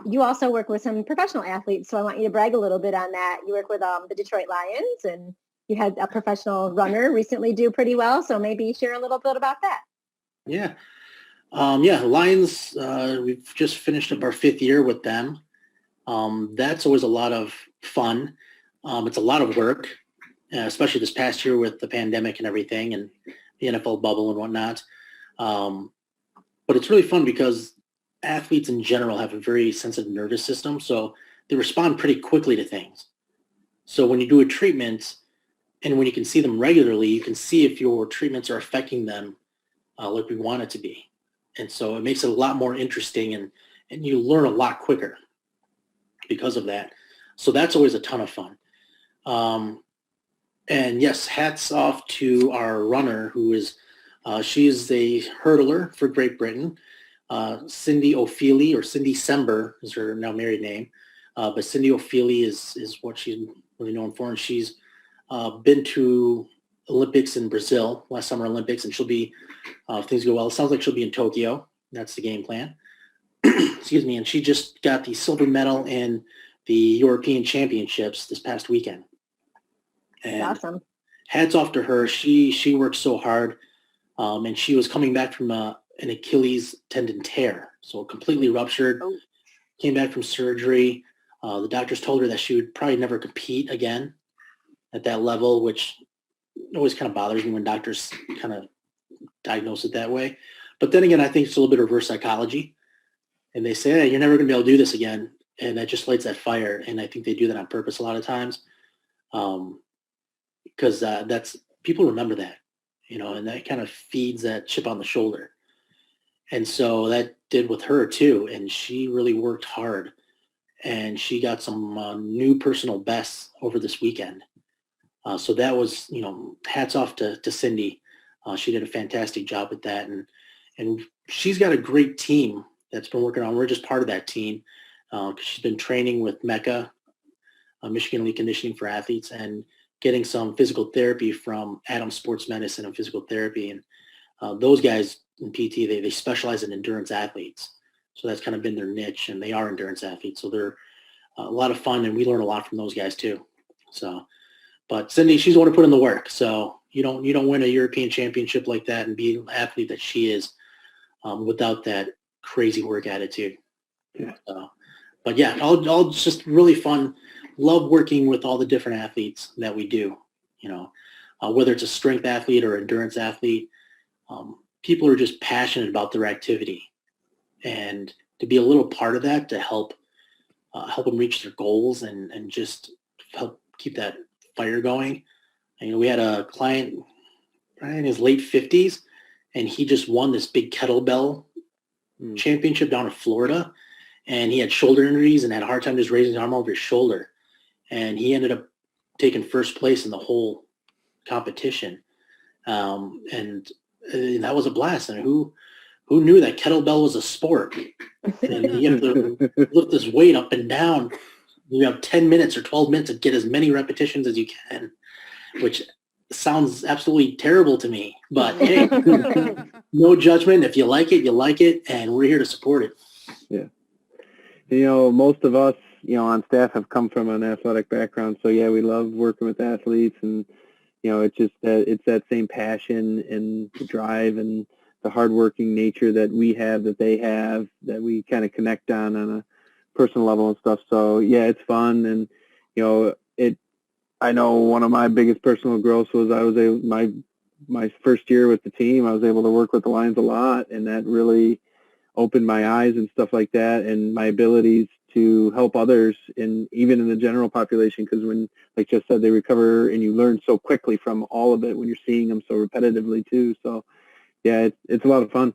you also work with some professional athletes, so I want you to brag a little bit on that. You work with the Detroit Lions, and you had a professional runner recently do pretty well, so maybe share a little bit about that. Yeah. Lions, we've just finished up our 5th year with them. That's always a lot of fun. It's a lot of work, especially this past year with the pandemic and everything and the NFL bubble and whatnot. But it's really fun because athletes in general have a very sensitive nervous system, so they respond pretty quickly to things. So when you do a treatment and when you can see them regularly, you can see if your treatments are affecting them like we want it to be. And so it makes it a lot more interesting, and you learn a lot quicker because of that. So that's always a ton of fun. And yes, hats off to our runner who is, she's a hurdler for Great Britain. Cindy O'Feely, or Cindy Sember is her now married name. But Cindy O'Feely is what she's really known for. And she's been to Olympics in Brazil, last Summer Olympics, and she'll be, if things go well, it sounds like she'll be in Tokyo. That's the game plan. Excuse me. And she just got the silver medal in the European Championships this past weekend. And awesome. Hats off to her. She worked so hard, and she was coming back from an Achilles tendon tear, so completely ruptured. Oh. Came back from surgery. The doctors told her that she would probably never compete again at that level, which always kind of bothers me when doctors kind of diagnose it that way. But then again, I think it's a little bit of reverse psychology. And they say, hey, you're never going to be able to do this again. And that just lights that fire. And I think they do that on purpose a lot of times. Because that's, people remember that, and that kind of feeds that chip on the shoulder. And so that did with her too. And she really worked hard. And she got some new personal bests over this weekend. So that was, hats off to Cindy. She did a fantastic job with that. And she's got a great team that's been working on. We're just part of that team. She's been training with Mecca, Michigan Elite Conditioning for Athletes, and getting some physical therapy from Adams Sports Medicine and Physical Therapy. And those guys in PT, they specialize in endurance athletes. So that's kind of been their niche, and they are endurance athletes. So they're a lot of fun, and we learn a lot from those guys too. So, but Cindy, she's the one to put in the work. So you don't win a European championship like that and be an athlete that she is without that crazy work attitude. Yeah. But yeah, all just really fun. Love working with all the different athletes that we do, whether it's a strength athlete or endurance athlete. People are just passionate about their activity, and to be a little part of that to help them reach their goals and just help keep that fire going. We had a client right in his late 50s, and he just won this big kettlebell championship down in Florida, and he had shoulder injuries and had a hard time just raising his arm over his shoulder. And he ended up taking first place in the whole competition. And that was a blast. And who knew that kettlebell was a sport? And you have to lift this weight up and down. You have 10 minutes or 12 minutes to get as many repetitions as you can, which sounds absolutely terrible to me. But hey, no judgment. If you like it, you like it. And we're here to support it. Yeah. Most of us, on staff have come from an athletic background. So yeah, we love working with athletes, and, it's just that it's that same passion and the drive and the hardworking nature that we have, that they have, that we kind of connect on a personal level and stuff. So yeah, it's fun. And, I know one of my biggest personal growths was my first year with the team, I was able to work with the Lions a lot, and that really opened my eyes and stuff like that, and my abilities to help others, even in the general population, because when, like just said, they recover, and you learn so quickly from all of it when you're seeing them so repetitively too. So yeah, it's a lot of fun.